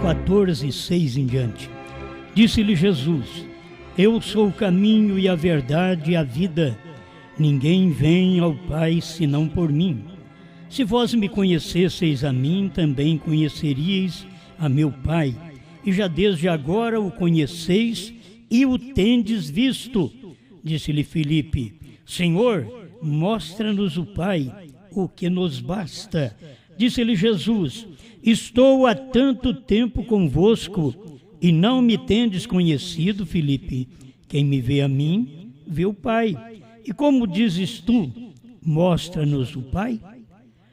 14, 6 em diante. Disse-lhe Jesus: Eu sou o caminho e a verdade e a vida. Ninguém vem ao Pai senão por mim. Se vós me conhecesseis a mim, também conheceríeis a meu Pai. E já desde agora o conheceis e o tendes visto. Disse-lhe Filipe: Senhor, mostra-nos o Pai, o que nos basta. Disse-lhe Jesus: Estou há tanto tempo convosco, e não me tendes conhecido, Filipe. Quem me vê a mim, vê o Pai. E como dizes tu, mostra-nos o Pai?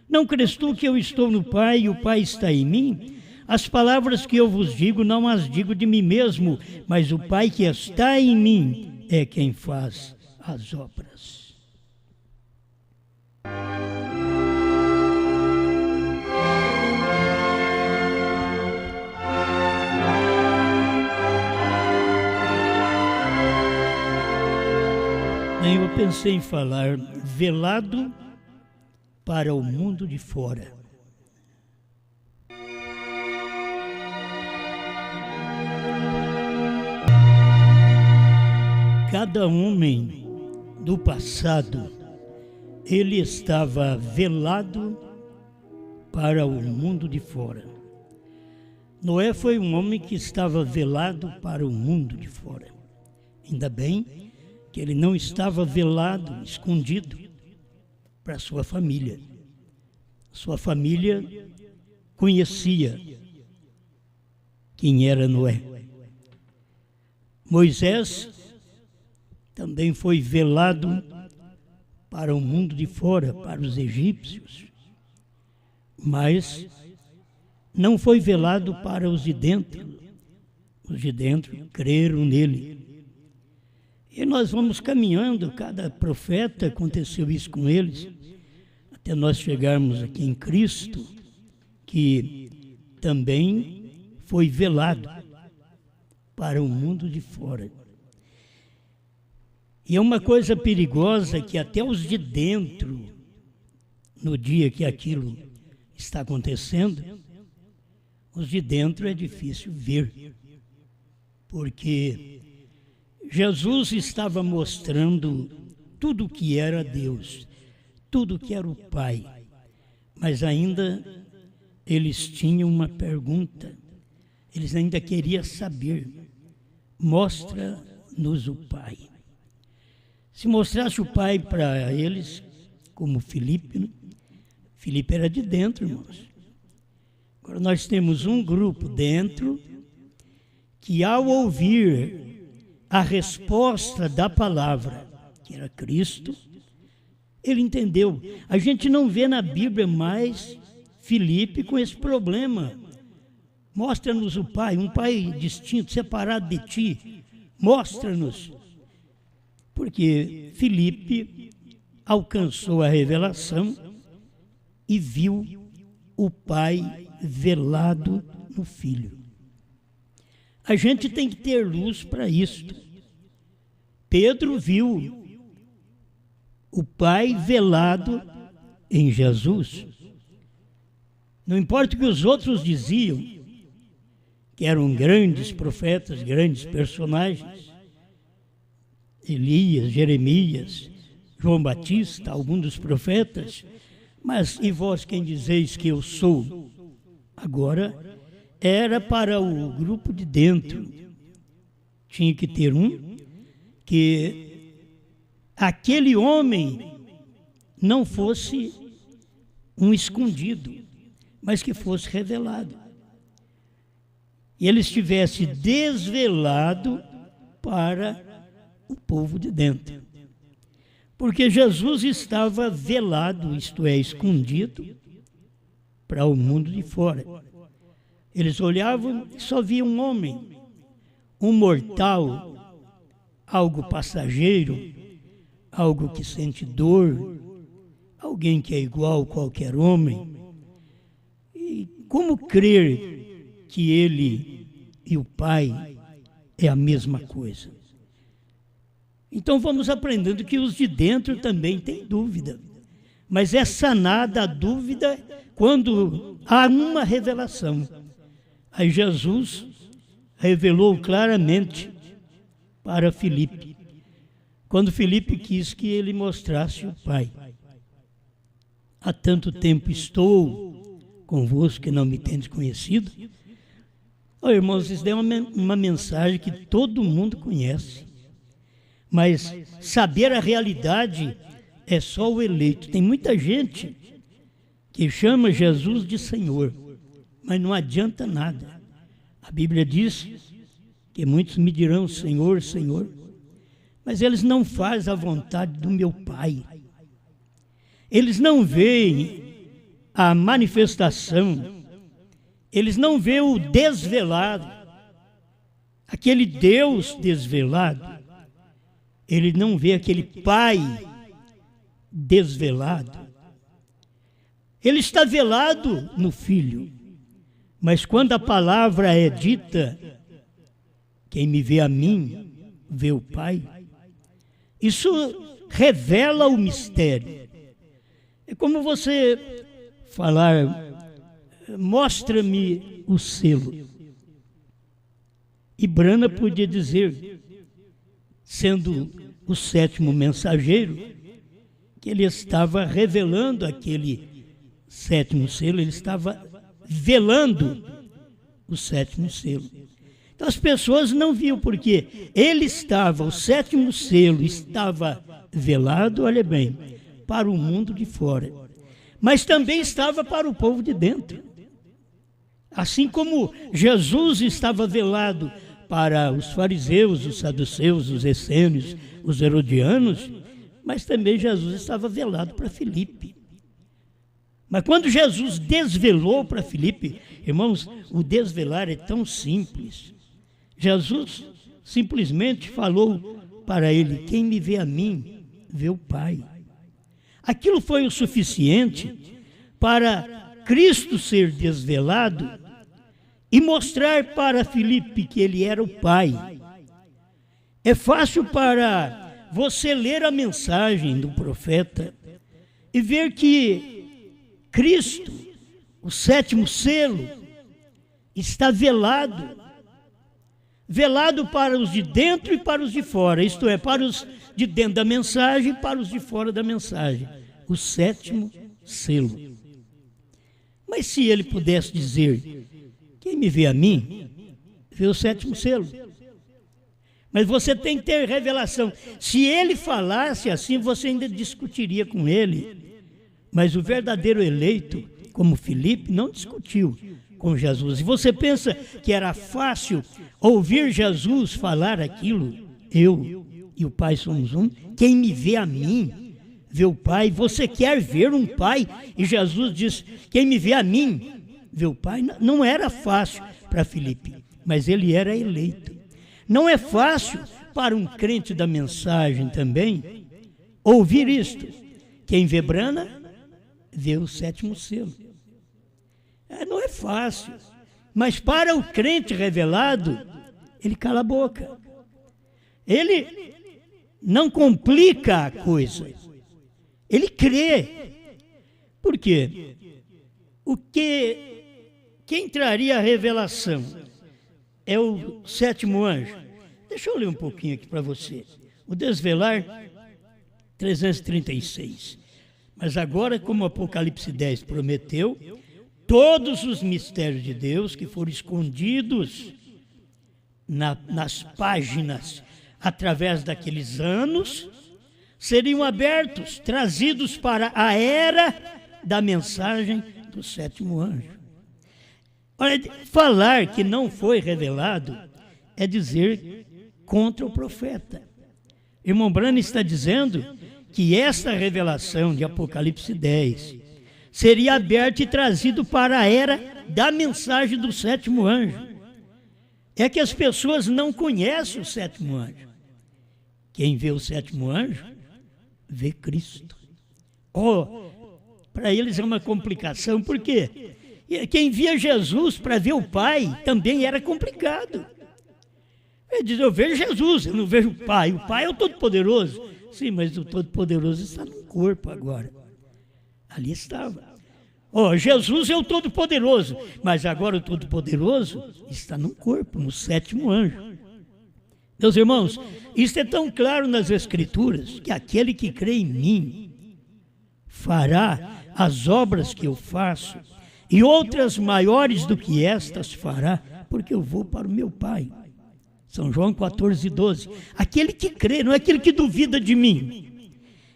Não crês tu que eu estou no Pai e o Pai está em mim? As palavras que eu vos digo, não as digo de mim mesmo, mas o Pai que está em mim é quem faz as obras. Eu pensei em falar velado para o mundo de fora. Cada homem do passado, ele estava velado para o mundo de fora. Noé foi um homem que estava velado para o mundo de fora. Ainda bem que ele não estava velado, escondido para sua família. Sua família conhecia quem era Noé. Moisés também foi velado para o mundo de fora, para os egípcios, mas não foi velado para os de dentro. Os de dentro creram nele. E nós vamos caminhando, cada profeta, aconteceu isso com eles, até nós chegarmos aqui em Cristo, que também foi velado para o mundo de fora. E é uma coisa perigosa que até os de dentro, no dia que aquilo está acontecendo, os de dentro é difícil ver, porque Jesus estava mostrando tudo o que era Deus, tudo o que era o Pai, mas ainda eles tinham uma pergunta, eles ainda queriam saber: mostra-nos o Pai. Se mostrasse o Pai para eles, como Filipe, né? Filipe era de dentro, irmãos. Agora nós temos um grupo dentro que, ao ouvir a resposta da palavra, que era Cristo, ele entendeu. A gente não vê na Bíblia mais Filipe com esse problema. Mostra-nos o Pai, um Pai distinto, separado de ti. Mostra-nos. Porque Filipe alcançou a revelação e viu o Pai velado no Filho. A gente tem que ter luz para isso. Pedro viu o Pai velado em Jesus. Não importa o que os outros diziam, que eram grandes profetas, grandes personagens, Elias, Jeremias, João Batista, alguns dos profetas, mas e vós quem dizeis que eu sou? Agora, era para o grupo de dentro. Tinha que ter um que aquele homem não fosse um escondido, mas que fosse revelado. E ele estivesse desvelado para o povo de dentro. Porque Jesus estava velado, isto é, escondido, para o mundo de fora. Eles olhavam e só viam um homem, um mortal, algo passageiro, algo que sente dor, alguém que é igual a qualquer homem. E como crer que ele e o Pai é a mesma coisa? Então vamos aprendendo que os de dentro também têm dúvida. Mas é sanada a dúvida quando há uma revelação. Aí Jesus revelou claramente para Filipe, quando Filipe quis que ele mostrasse o Pai. Há tanto tempo estou convosco que não me tendes conhecido. Oh, irmãos, isso é uma mensagem que todo mundo conhece, mas saber a realidade é só o eleito. Tem muita gente que chama Jesus de Senhor, mas não adianta nada. A Bíblia diz que muitos me dirão Senhor, Senhor, mas eles não fazem a vontade do meu Pai. Eles não veem a manifestação, eles não veem o desvelado, aquele Deus desvelado. Ele não vê aquele Pai desvelado. Ele está velado no Filho, mas quando a palavra é dita, quem me vê a mim, vê o Pai, isso revela o mistério. É como você falar, mostra-me o selo. E Brana podia dizer, sendo o sétimo mensageiro, que ele estava revelando aquele sétimo selo, ele estava velando o sétimo selo. Então as pessoas não viam porque ele estava, o sétimo selo estava velado, olha bem, para o mundo de fora, mas também estava para o povo de dentro. Assim como Jesus estava velado para os fariseus, os saduceus, os essênios, os herodianos, mas também Jesus estava velado para Filipe. Mas quando Jesus desvelou para Filipe, irmãos, o desvelar é tão simples. Jesus simplesmente falou para ele, quem me vê a mim, vê o Pai. Aquilo foi o suficiente para Cristo ser desvelado e mostrar para Filipe que ele era o Pai. É fácil para você ler a mensagem do profeta e ver que Cristo, o sétimo selo, está velado. Velado para os de dentro e para os de fora, isto é, para os de dentro da mensagem e para os de fora da mensagem. O sétimo selo. Mas se ele pudesse dizer, quem me vê a mim, vê o sétimo selo. Mas você tem que ter revelação. Se ele falasse assim, você ainda discutiria com ele. Mas o verdadeiro eleito, como Filipe, não discutiu com Jesus. E você pensa que era fácil ouvir Jesus falar aquilo? Eu e o Pai somos um. Quem me vê a mim, vê o Pai. Você quer ver um Pai? E Jesus diz, quem me vê a mim, vê o Pai. Não era fácil para Filipe, mas ele era eleito. Não é fácil para um crente da mensagem também ouvir isto. Quem vê Brana, vê o sétimo selo. Não é fácil, mas para o crente revelado, ele cala a boca. Ele não complica a coisa. Ele crê. Por quê? Quem traria a revelação é o sétimo anjo. Deixa eu ler um pouquinho aqui para você. O desvelar 336. Mas agora, como o Apocalipse 10 prometeu, todos os mistérios de Deus que foram escondidos nas páginas através daqueles anos seriam abertos, trazidos para a era da mensagem do sétimo anjo. Olha, falar que não foi revelado é dizer contra o profeta. Irmão Brana está dizendo que esta revelação de Apocalipse 10 seria aberta e trazido para a era da mensagem do sétimo anjo. É que as pessoas não conhecem o sétimo anjo. Quem vê o sétimo anjo, vê Cristo. Para eles é uma complicação, por quê? Quem via Jesus para ver o Pai também era complicado. Ele diz, eu vejo Jesus, eu não vejo o Pai. O Pai é o Todo-Poderoso. Sim, mas o Todo-Poderoso está no corpo agora. Ali estava. Jesus é o Todo-Poderoso, mas agora o Todo-Poderoso está num corpo, no sétimo anjo. Meus irmãos, isso é tão claro nas Escrituras, que aquele que crê em mim fará as obras que eu faço, e outras maiores do que estas fará, porque eu vou para o meu Pai. São João 14:12. Aquele que crê, não é aquele que duvida de mim,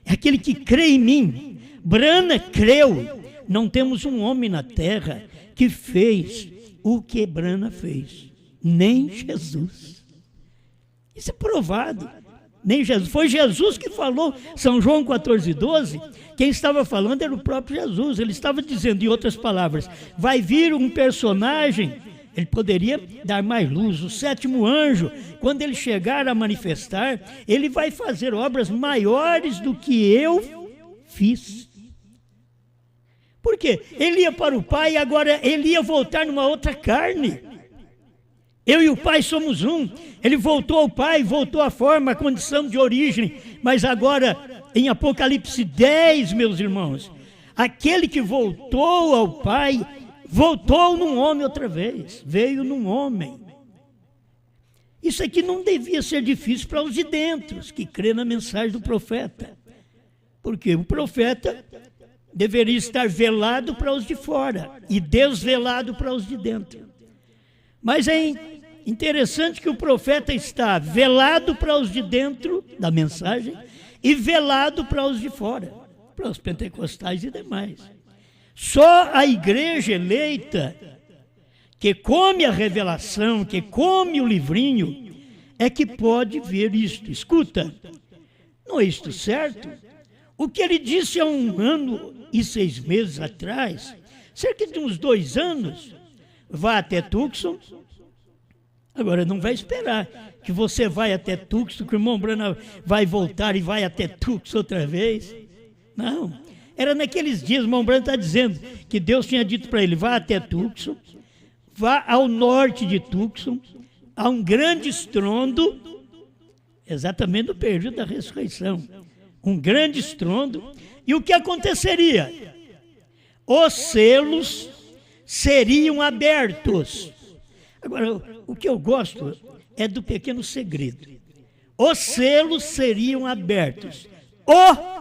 é aquele que crê em mim. Brana creu. Não temos um homem na terra que fez o que Brana fez, nem Jesus. Isso é provado. Nem Jesus. Foi Jesus que falou. São João 14:12. Quem estava falando era o próprio Jesus. Ele estava dizendo, em outras palavras, vai vir um personagem. Ele poderia dar mais luz. O sétimo anjo, quando ele chegar a manifestar, ele vai fazer obras maiores do que eu fiz. Por quê? Ele ia para o Pai e agora ele ia voltar numa outra carne. Eu e o Pai somos um. Ele voltou ao Pai, voltou à forma, à condição de origem. Mas agora, em Apocalipse 10, meus irmãos, aquele que voltou ao Pai, voltou num homem outra vez. Veio num homem. Isso aqui não devia ser difícil para os de dentro, que crê na mensagem do profeta. Porque o profeta deveria estar velado para os de fora e desvelado para os de dentro. Mas é interessante que o profeta está velado para os de dentro da mensagem e velado para os de fora, para os pentecostais e demais. Só a igreja eleita, que come a revelação, que come o livrinho, é que pode ver isto. Escuta, não é isto certo? O que ele disse há 1 ano e 6 meses atrás, cerca de uns 2 anos, vá até Tucson. Agora não vai esperar que você vai até Tucson, que o irmão Branham vai voltar e vai até Tucson outra vez. Não, era naqueles dias, o irmão Branham está dizendo que Deus tinha dito para ele, vá até Tucson, vá ao norte de Tucson, há um grande estrondo, exatamente no período da ressurreição, um grande estrondo. E o que aconteceria? Os selos seriam abertos. Agora, o que eu gosto é do pequeno segredo. Os selos seriam abertos. O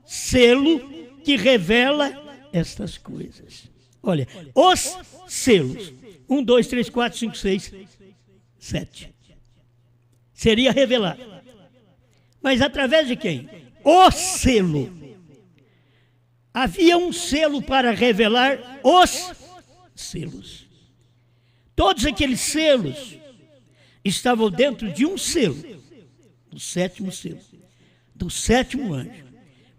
selo que revela estas coisas. Olha, os selos. 1, 2, 3, 4, 5, 6, 7. Seria revelado. Mas através de quem? O selo. Havia um selo para revelar os selos. Todos aqueles selos estavam dentro de um selo, do sétimo selo, do sétimo anjo.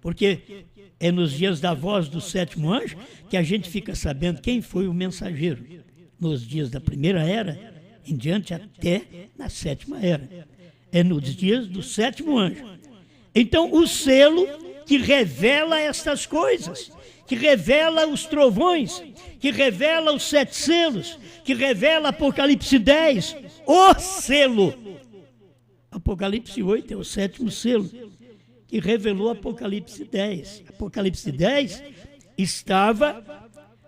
Porque é nos dias da voz do sétimo anjo que a gente fica sabendo quem foi o mensageiro. Nos dias da primeira era, em diante até na sétima era. É nos dias do sétimo anjo. Então, o selo que revela estas coisas, que revela os trovões, que revela os 7 selos, que revela Apocalipse 10, o selo. Apocalipse 8 é o 7º selo, que revelou Apocalipse 10. Apocalipse 10 estava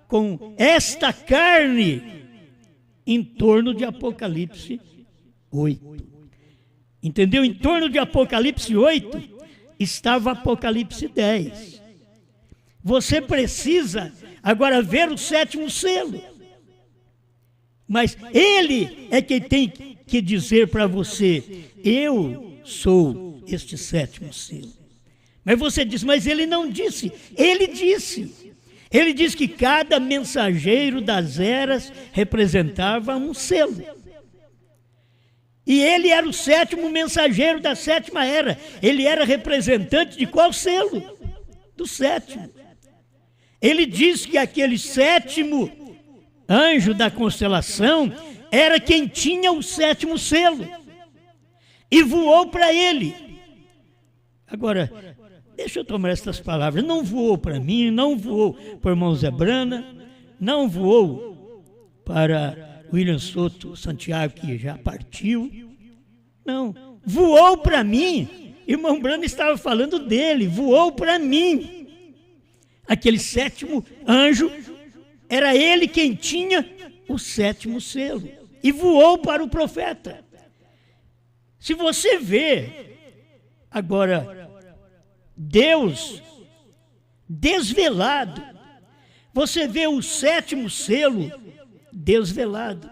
com esta carne em torno de Apocalipse 8. Entendeu? Em torno de Apocalipse 8 estava Apocalipse 10. Você precisa agora ver o 7º selo. Mas ele é quem tem que dizer para você, eu sou este 7º selo. Mas você diz, mas ele não disse. Ele disse. Ele disse que cada mensageiro das eras representava um selo. E ele era o 7º mensageiro da 7ª era. Ele era representante de qual selo? Do 7º. Ele disse que aquele 7º anjo da constelação era quem tinha o 7º selo. E voou para ele. Agora, deixa eu tomar estas palavras. Não voou para mim, não voou para o irmão Zé Brana, não voou para William Soto Santiago, que já partiu. Não, voou para mim. Irmão Brana estava falando dele, voou para mim. Aquele sétimo anjo, era ele quem tinha o sétimo selo e voou para o profeta. Se você vê agora Deus desvelado, você vê o sétimo selo desvelado.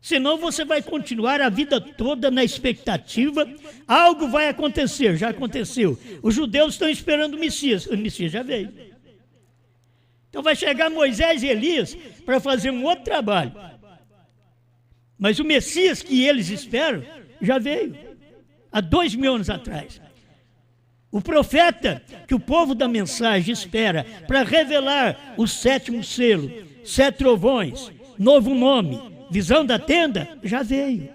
Senão você vai continuar a vida toda na expectativa, algo vai acontecer, já aconteceu. Os judeus estão esperando o Messias já veio. Então vai chegar Moisés e Elias para fazer um outro trabalho. Mas o Messias que eles esperam já veio, há 2000 anos atrás. O profeta que o povo da mensagem espera para revelar o sétimo selo, 7 trovões, novo nome, visão da tenda, já veio.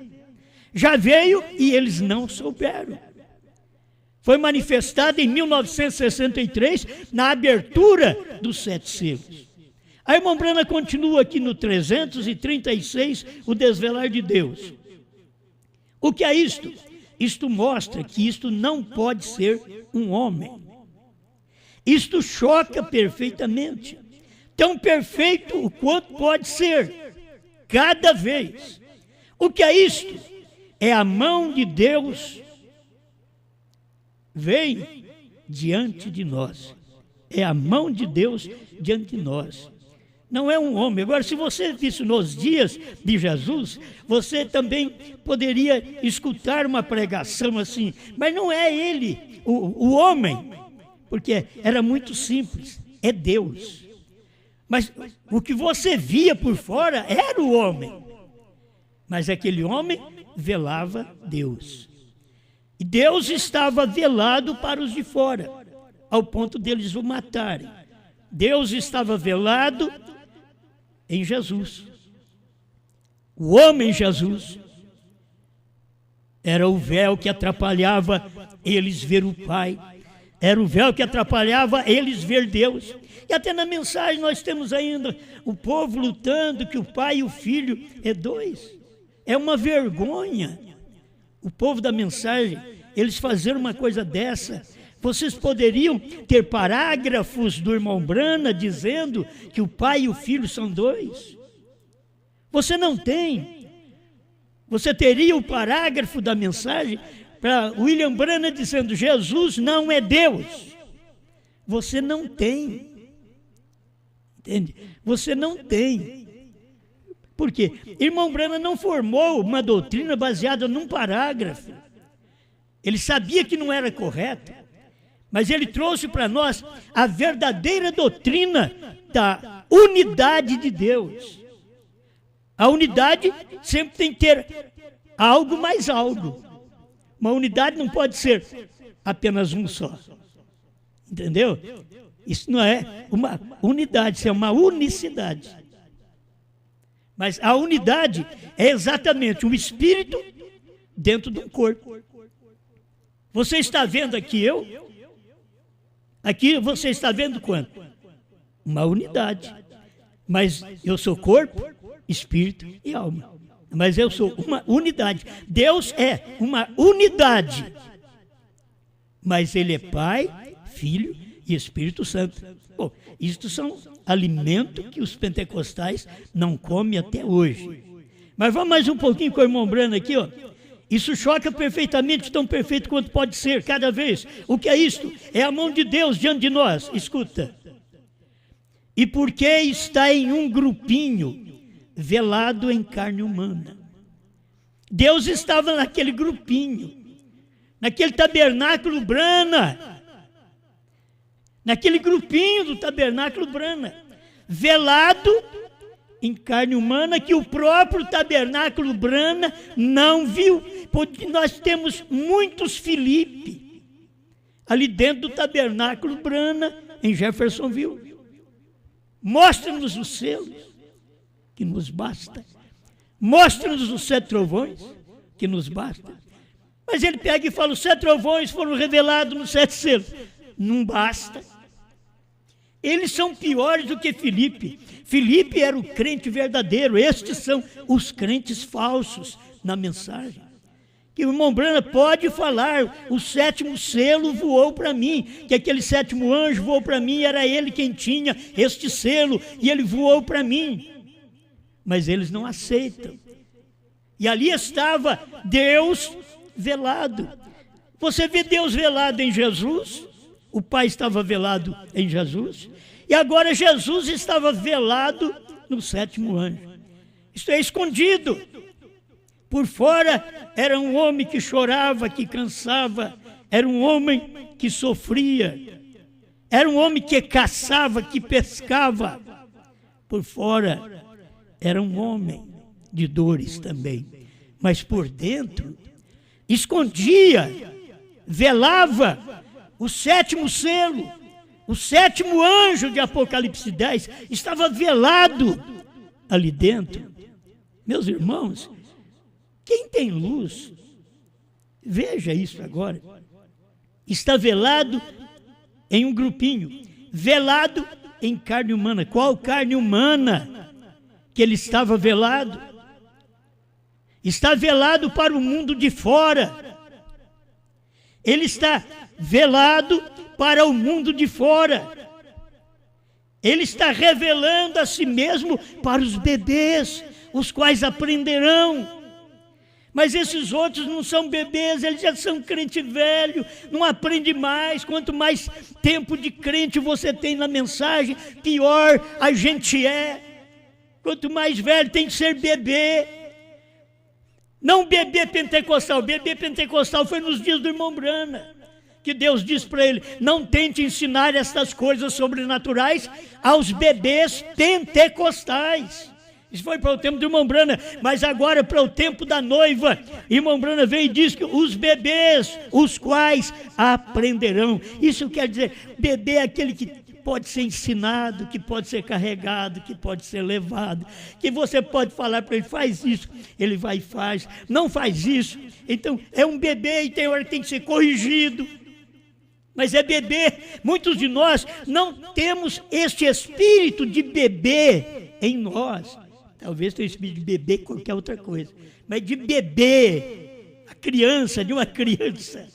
Já veio e eles não souberam. Foi manifestado em 1963, na abertura dos 7 selos. A irmã Brana continua aqui no 336, o desvelar de Deus. O que é isto? Isto mostra que isto não pode ser um homem. Isto choca perfeitamente. Tão perfeito o quanto pode ser, cada vez. O que é isto? É a mão de Deus vem diante de nós. É a mão de Deus diante de nós. Não é um homem. Agora, se você visse nos dias de Jesus, você também poderia escutar uma pregação assim, mas não é ele, o homem, porque era muito simples, é Deus. Mas o que você via por fora era o homem, mas aquele homem velava Deus. E Deus estava velado para os de fora, ao ponto deles o matarem. Deus estava velado em Jesus. O homem Jesus era o véu que atrapalhava eles ver o Pai, era o véu que atrapalhava eles ver Deus. E até na mensagem nós temos ainda o povo lutando que o Pai e o Filho é dois. É uma vergonha o povo da mensagem, eles fazerem uma coisa dessa. Vocês poderiam ter parágrafos do irmão Brana dizendo que o Pai e o Filho são dois? Você não tem. Você teria o parágrafo da mensagem para William Brana dizendo Jesus não é Deus. Você não tem. Entende? Você não tem. Por quê? Irmão Brana não formou uma doutrina baseada num parágrafo. Ele sabia que não era correto, mas ele trouxe para nós a verdadeira doutrina da unidade de Deus. A unidade sempre tem que ter algo mais algo. Uma unidade não pode ser apenas um só. Entendeu? Isso não é uma unidade, isso é uma unicidade. Mas a unidade é exatamente um espírito dentro de um corpo. Você está vendo aqui eu? Aqui você está vendo quanto? Uma unidade. Mas eu sou corpo, espírito e alma. Mas eu sou uma unidade. Deus é uma unidade. Mas Ele é Pai, Filho e Espírito Santo. Bom, isto são alimentos que os pentecostais não comem até hoje. Mas vamos mais um pouquinho com o irmão Brana aqui, ó. Isso choca perfeitamente, tão perfeito quanto pode ser, cada vez. O que é isto? É a mão de Deus diante de nós. Escuta. E porque está em um grupinho velado em carne humana. Deus estava naquele grupinho, naquele tabernáculo Brana, naquele grupinho do tabernáculo Brana, velado em carne humana, que o próprio tabernáculo Brana não viu, porque nós temos muitos Filipe ali dentro do tabernáculo Brana, em Jeffersonville. Mostra-nos os selos, que nos basta. Mostra-nos os 7 trovões, que nos basta. Mas ele pega e fala, os 7 trovões foram revelados nos 7 selos. Não basta. Eles são piores do que Filipe. Filipe era o crente verdadeiro. Estes são os crentes falsos na mensagem. que o irmão Brana pode falar, o 7º selo voou para mim, que aquele 7º anjo voou para mim, era ele quem tinha este selo, e ele voou para mim. Mas eles não aceitam. E ali estava Deus velado. Você vê Deus velado em Jesus, o Pai estava velado em Jesus, e agora Jesus estava velado no 7º anjo. Isto é escondido. Por fora era um homem que chorava, que cansava, era um homem que sofria, era um homem que caçava, que pescava. Por fora era um homem de dores também, mas por dentro escondia, velava o 7º selo, o 7º anjo de Apocalipse 10 estava velado ali dentro. Meus irmãos, quem tem luz, veja isso agora, está velado em um grupinho, velado em carne humana. Qual carne humana que ele estava velado? Está velado para o mundo de fora. Ele está velado para o mundo de fora. Ele está revelando a si mesmo para os bebês, os quais aprenderão. Mas esses outros não são bebês, eles já são crente velho, não aprende mais. Quanto mais tempo de crente você tem na mensagem, pior a gente é. Quanto mais velho tem que ser bebê. Não bebê pentecostal. Bebê pentecostal foi nos dias do irmão Brana, que Deus disse para ele: não tente ensinar estas coisas sobrenaturais aos bebês pentecostais. Isso foi para o tempo do irmão Brana, mas agora para o tempo da noiva, irmão Brana veio e diz que os bebês, os quais aprenderão. Isso quer dizer, bebê é aquele que pode ser ensinado, que pode ser carregado, que pode ser levado, que você pode falar para ele: faz isso, ele vai e faz, não faz isso. Então é um bebê e tem hora que tem que ser corrigido. Mas é bebê. Muitos de nós não temos este espírito de bebê em nós. Talvez tenha espírito de bebê, qualquer outra coisa, mas de bebê, a criança, de uma criança,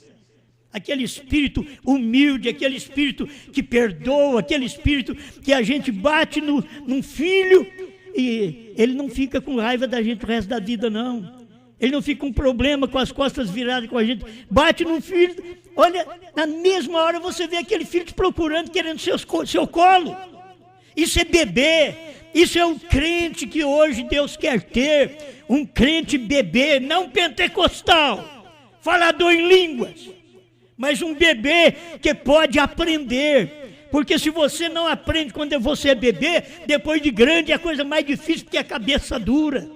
aquele espírito humilde, aquele espírito que perdoa, aquele espírito que a gente bate num filho e ele não fica com raiva da gente o resto da vida, não. Ele não fica com problema com as costas viradas com a gente. Bate num filho, olha, na mesma hora você vê aquele filho te procurando, querendo seu colo. Isso é bebê. Isso é um crente que hoje Deus quer ter, um crente bebê, não pentecostal, falador em línguas, mas um bebê que pode aprender, porque se você não aprende quando você é bebê, depois de grande é a coisa mais difícil, porque é a cabeça dura.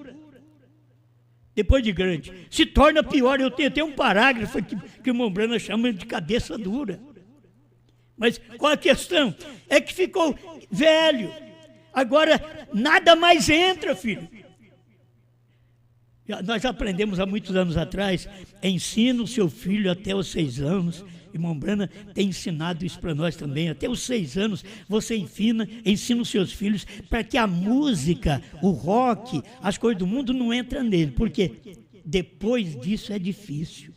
Depois de grande, se torna pior. Eu tenho até um parágrafo que o irmão Brana chama de cabeça dura. Mas qual a questão? É que ficou velho. Agora, nada mais entra, filho. Nós aprendemos há muitos anos atrás, ensina o seu filho até os 6 anos. Irmão Brana tem ensinado isso para nós também. Até os 6 anos você ensina os seus filhos para que a música, o rock, as coisas do mundo não entram nele. Porque depois disso é difícil.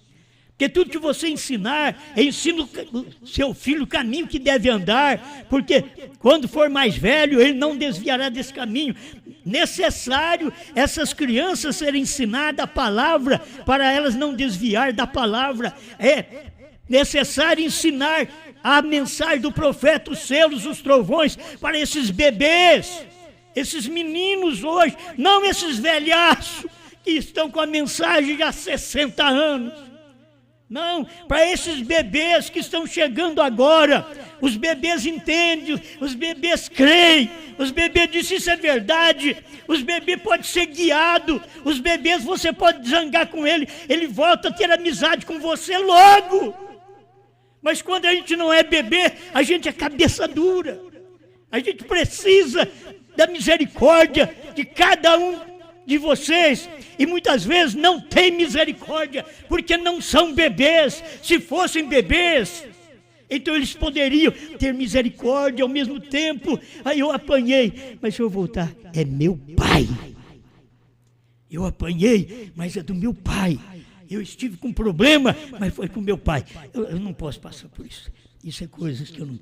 Porque tudo que você ensinar, ensina o seu filho o caminho que deve andar, porque quando for mais velho, ele não desviará desse caminho. Necessário essas crianças serem ensinadas a palavra, para elas não desviar da palavra. É necessário ensinar a mensagem do profeta, os selos, os trovões, para esses bebês, esses meninos hoje, não esses velhaços que estão com a mensagem já há 60 anos. Não, para esses bebês que estão chegando agora, os bebês entendem, os bebês creem, os bebês dizem: isso é verdade, os bebês podem ser guiados, os bebês você pode zangar com ele volta a ter amizade com você logo. Mas quando a gente não é bebê, a gente é cabeça dura, a gente precisa da misericórdia de cada um de vocês, e muitas vezes não tem misericórdia, porque não são bebês. Se fossem bebês, então eles poderiam ter misericórdia ao mesmo tempo. Aí eu apanhei, mas se eu voltar, é meu pai. Eu apanhei, mas é do meu pai. eu estive com problema, mas foi com meu pai. Eu não posso passar por isso. Isso é coisas que eu não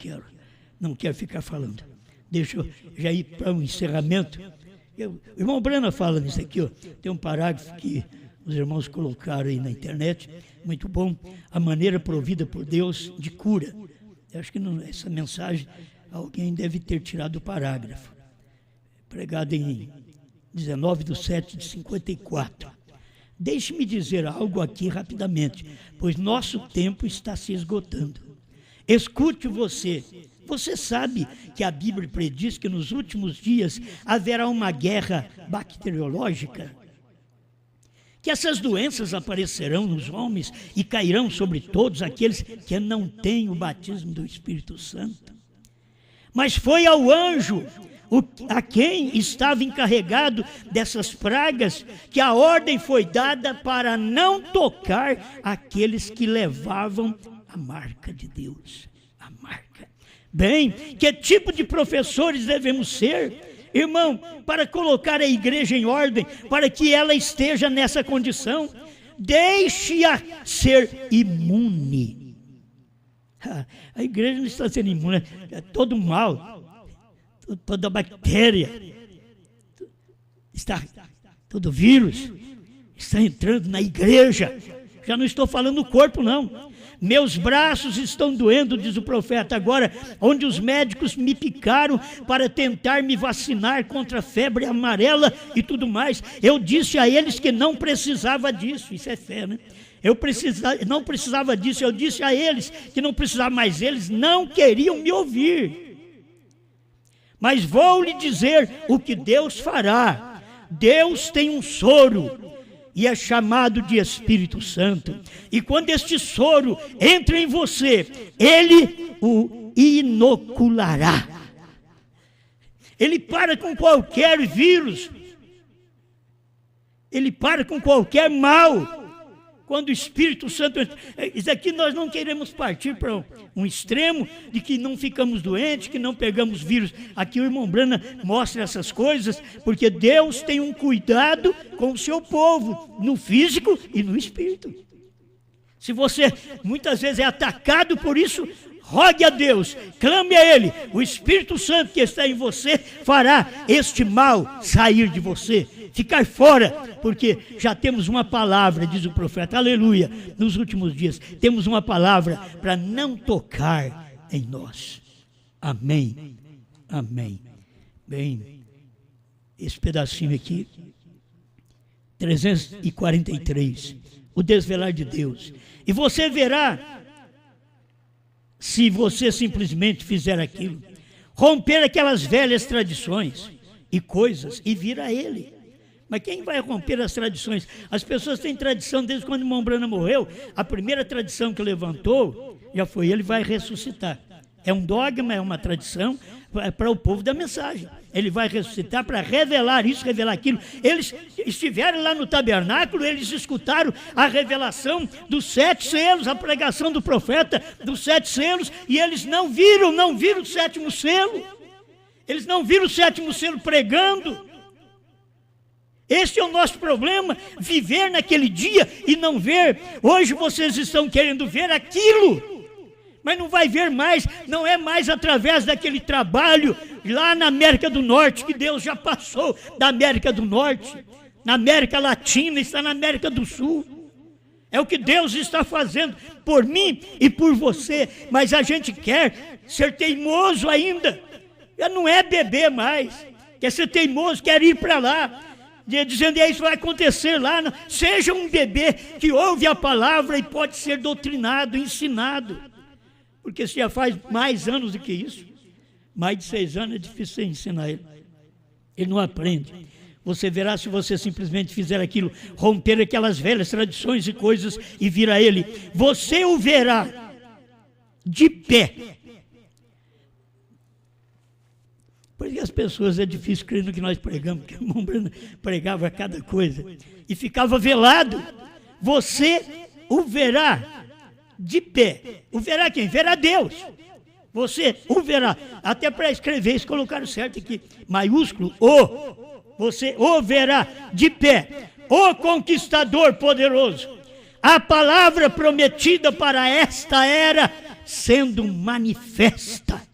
quero ficar falando. Deixa eu já ir para um encerramento. O irmão Brana fala nisso aqui, ó. Tem um parágrafo que os irmãos colocaram aí na internet, muito bom. A maneira provida por Deus de cura. Eu acho que essa mensagem alguém deve ter tirado o parágrafo. Pregado em 19/7/54. Deixe-me dizer algo aqui rapidamente, pois nosso tempo está se esgotando. Escute você. Você sabe que a Bíblia prediz que nos últimos dias haverá uma guerra bacteriológica? Que essas doenças aparecerão nos homens e cairão sobre todos aqueles que não têm o batismo do Espírito Santo? Mas foi ao anjo a quem estava encarregado dessas pragas que a ordem foi dada para não tocar aqueles que levavam a marca de Deus. A marca. Bem, que tipo de professores devemos ser, irmão, para colocar a igreja em ordem, para que ela esteja nessa condição? Deixe-a ser imune. A igreja não está sendo imune, é todo mal, toda bactéria, todo vírus está entrando na igreja. Já não estou falando no corpo, não. Meus braços estão doendo, diz o profeta, agora, onde os médicos me picaram para tentar me vacinar contra a febre amarela e tudo mais. Eu disse a eles que não precisava disso. Isso é fé, né? Não precisava disso. Eu disse a eles que não precisava, mas eles não queriam me ouvir. Mas vou lhe dizer o que Deus fará. Deus tem um soro e é chamado de Espírito Santo. E quando este soro entra em você, ele o inoculará. Ele para com qualquer vírus. Ele para com qualquer mal. Quando o Espírito Santo entra. Isso aqui nós não queremos partir para um extremo de que não ficamos doentes, que não pegamos vírus. Aqui o irmão Brana mostra essas coisas, porque Deus tem um cuidado com o seu povo, no físico e no espírito. Se você muitas vezes é atacado por isso, rogue a Deus, clame a Ele. O Espírito Santo que está em você fará este mal sair de você, ficar fora, porque já temos uma palavra, diz o profeta, aleluia, nos últimos dias, temos uma palavra para não tocar em nós. Amém, amém. Bem, esse pedacinho aqui, 343, o desvelar de Deus. E você verá, se você simplesmente fizer aquilo, romper aquelas velhas tradições e coisas e vir a Ele. Mas quem vai romper as tradições? As pessoas têm tradição desde quando o irmão Brana morreu. A primeira tradição que levantou já foi: ele vai ressuscitar. É um dogma, é uma tradição para o povo da mensagem. Ele vai ressuscitar para revelar isso, revelar aquilo. Eles estiveram lá no tabernáculo, eles escutaram a revelação dos 7 selos, a pregação do profeta dos 7 selos, e eles não viram o 7º selo. Eles não viram o 7º selo pregando. Esse é o nosso problema, viver naquele dia e não ver. Hoje vocês estão querendo ver aquilo, mas não vai ver mais, não é mais através daquele trabalho lá na América do Norte, que Deus já passou da América do Norte, na América Latina, está na América do Sul. É o que Deus está fazendo por mim e por você, mas a gente quer ser teimoso ainda, já não é bebê mais, quer ser teimoso, quer ir para lá, dizendo que isso vai acontecer lá. Não. Seja um bebê que ouve a palavra e pode ser doutrinado, ensinado. Porque se já faz mais anos do que isso, mais de 6 anos, é difícil você ensinar ele. Ele não aprende. Você verá, se você simplesmente fizer aquilo, romper aquelas velhas tradições e coisas e vir a Ele, você o verá de pé. Porque as pessoas, é difícil crer no que nós pregamos, porque o irmão Brana pregava cada coisa e ficava velado. Você o verá de pé. O verá quem? Verá Deus. Você o verá. Até para escrever, eles colocaram certo aqui, maiúsculo, o. Você o verá de pé. O conquistador poderoso. a palavra prometida para esta era sendo manifesta.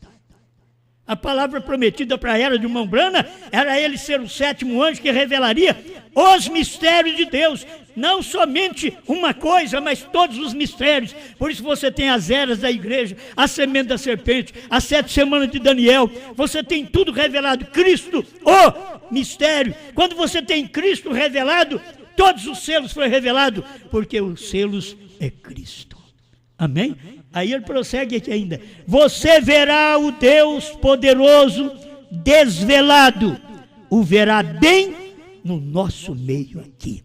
A palavra prometida para a era de Mombrana era ele ser o sétimo anjo que revelaria os mistérios de Deus. Não somente uma coisa, mas todos os mistérios. Por isso você tem as eras da igreja, a semente da serpente, as 7 semanas de Daniel. Você tem tudo revelado. Cristo, o mistério. Quando você tem Cristo revelado, todos os selos foram revelados, porque os selos é Cristo. Amém? Aí ele prossegue aqui ainda. Você verá o Deus poderoso desvelado. O verá bem no nosso meio aqui.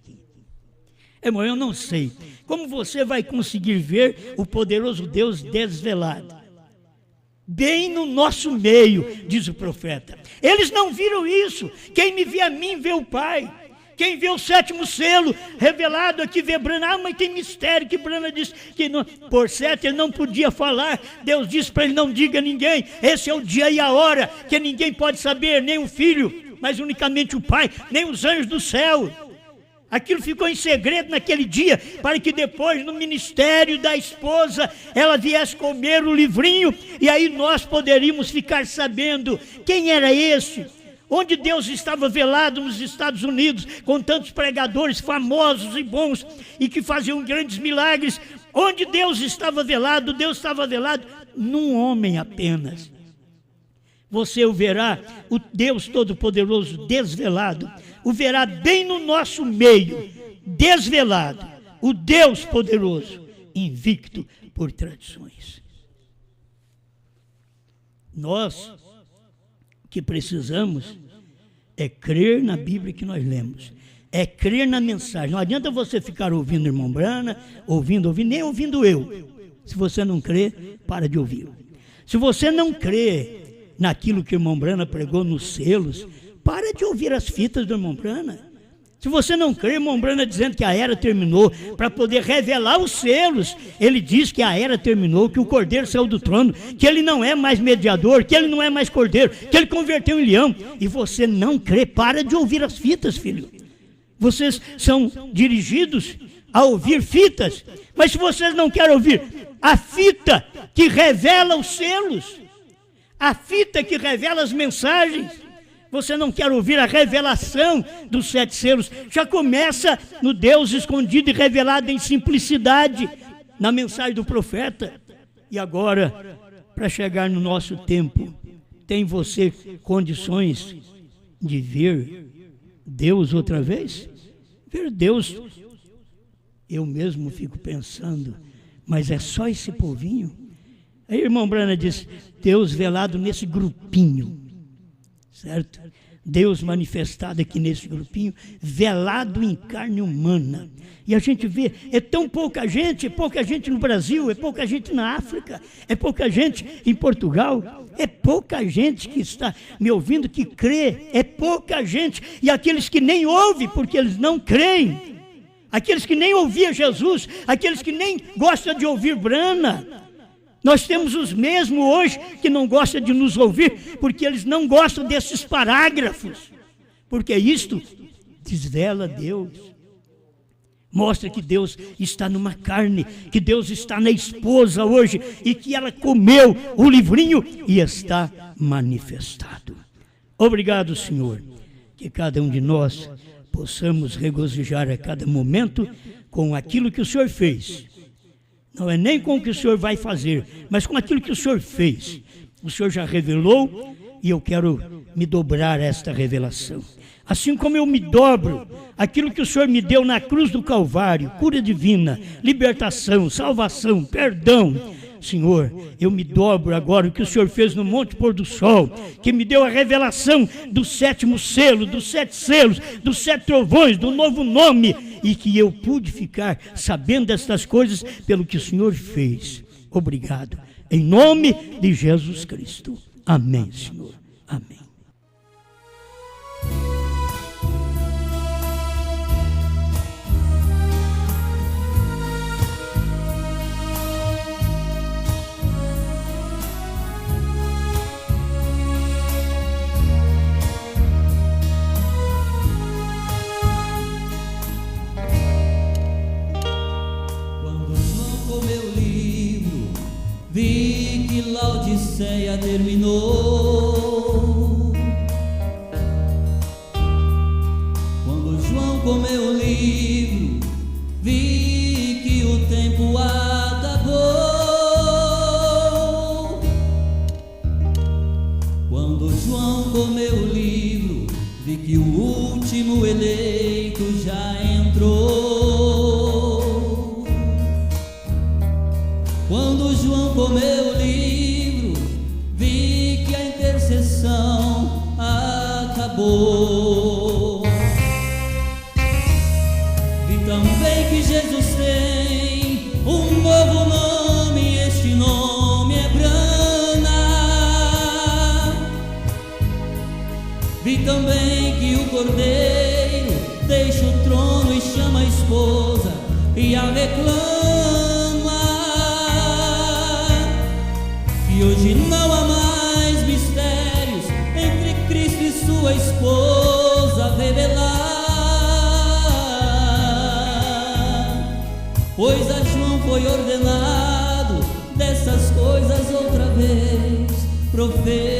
Irmão, eu não sei como você vai conseguir ver o poderoso Deus desvelado. Bem no nosso meio, diz o profeta. Eles não viram isso. Quem me vê a mim, vê o Pai. Quem vê o 7º selo revelado aqui, vê Brana. Mas tem mistério que Brana disse que não, por 7 ele não podia falar. Deus disse para ele: não diga a ninguém. Esse é o dia e a hora que ninguém pode saber, nem o filho, mas unicamente o Pai, nem os anjos do céu. Aquilo ficou em segredo naquele dia, para que depois, no ministério da esposa, ela viesse comer o livrinho, e aí nós poderíamos ficar sabendo quem era esse. Onde Deus estava velado nos Estados Unidos, com tantos pregadores famosos e bons, e que faziam grandes milagres. Onde Deus estava velado num homem apenas. Você o verá, o Deus Todo-Poderoso desvelado, o verá bem no nosso meio, desvelado, o Deus poderoso, invicto por tradições. Nós que precisamos é crer na Bíblia que nós lemos, é crer na mensagem. Não adianta você ficar ouvindo irmão Brana, ouvindo, nem ouvindo eu. Se você não crê, para de ouvir. Se você não crê naquilo que o irmão Brana pregou nos selos, para de ouvir as fitas do irmão Brana. Se você não crê, irmão Brana dizendo que a era terminou, para poder revelar os selos, ele diz que a era terminou, que o cordeiro saiu do trono, que ele não é mais mediador, que ele não é mais cordeiro, que ele converteu em leão, e você não crê, para de ouvir as fitas, filho. Vocês são dirigidos a ouvir fitas, mas se vocês não querem ouvir a fita que revela os selos, a fita que revela as mensagens, você não quer ouvir a revelação dos 7 selos, já começa no Deus escondido e revelado em simplicidade, na mensagem do profeta. E agora, para chegar no nosso tempo, tem você condições de ver Deus outra vez? Ver Deus, eu mesmo fico pensando, mas é só esse povinho? Aí irmão Brana diz, Deus velado nesse grupinho, certo? Deus manifestado aqui nesse grupinho, velado em carne humana. E a gente vê, é pouca gente no Brasil, é pouca gente na África, é pouca gente em Portugal, é pouca gente que está me ouvindo, que crê, é pouca gente. E aqueles que nem ouvem, porque eles não creem, aqueles que nem ouviam Jesus, aqueles que nem gostam de ouvir Brana. Nós temos os mesmos hoje que não gostam de nos ouvir, porque eles não gostam desses parágrafos, porque isto desvela Deus, mostra que Deus está numa carne, que Deus está na esposa hoje, e que ela comeu o livrinho e está manifestado. Obrigado, Senhor, que cada um de nós possamos regozijar a cada momento com aquilo que o Senhor fez. Não é nem com o que o Senhor vai fazer, mas com aquilo que o Senhor fez. O Senhor já revelou e eu quero me dobrar a esta revelação. Assim como eu me dobro aquilo que o Senhor me deu na cruz do Calvário, cura divina, libertação, salvação, perdão. Senhor, eu me dobro agora o que o Senhor fez no Monte Pôr do Sol, que me deu a revelação do 7º selo, dos 7 selos, dos 7 trovões, do novo nome, e que eu pude ficar sabendo destas coisas pelo que o Senhor fez. Obrigado. Em nome de Jesus Cristo. Amém, Senhor. Amém. vi que Laodiceia terminou. Quando João comeu o livro, vi que o tempo acabou. Quando João comeu o livro, vi que o último eleito já entrou. Quando João comeu o livro, vi que a intercessão acabou. Vi também que Jesus tem um novo nome, e este nome é Brana. Vi também que o Cordeiro deixa o trono e chama a esposa e a reclama. E hoje não há mais mistérios entre Cristo e sua esposa a revelar, pois a João foi ordenado dessas coisas outra vez profetizar.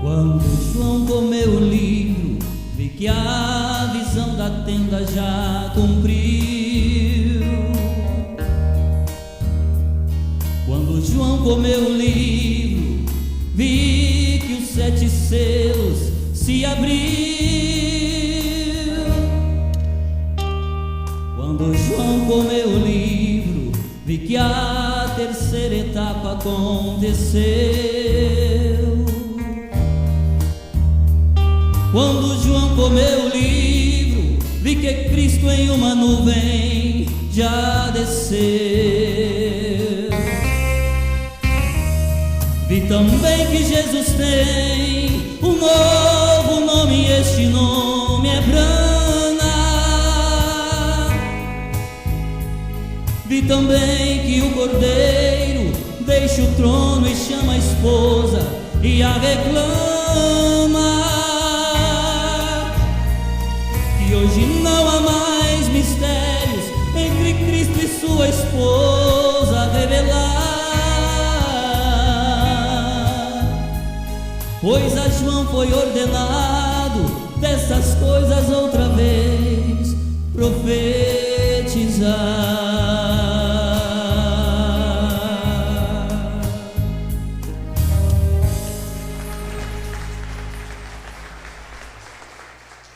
Quando João comeu o livro, vi que a visão da tenda já cumpriu. Quando João comeu o livro, vi que os 7 selos se abriu. Quando João comeu o livro, vi que a terceira etapa aconteceu. Quando João comeu o livro, vi que Cristo em uma nuvem já desceu. Vi também que Jesus tem um novo nome, e este nome é Brana. Vi também que o Cordeiro deixa o trono e chama a esposa e a reclama. E hoje não há mais mistérios entre Cristo e sua esposa a revelar, pois a João foi ordenado dessas coisas outra vez profetizar.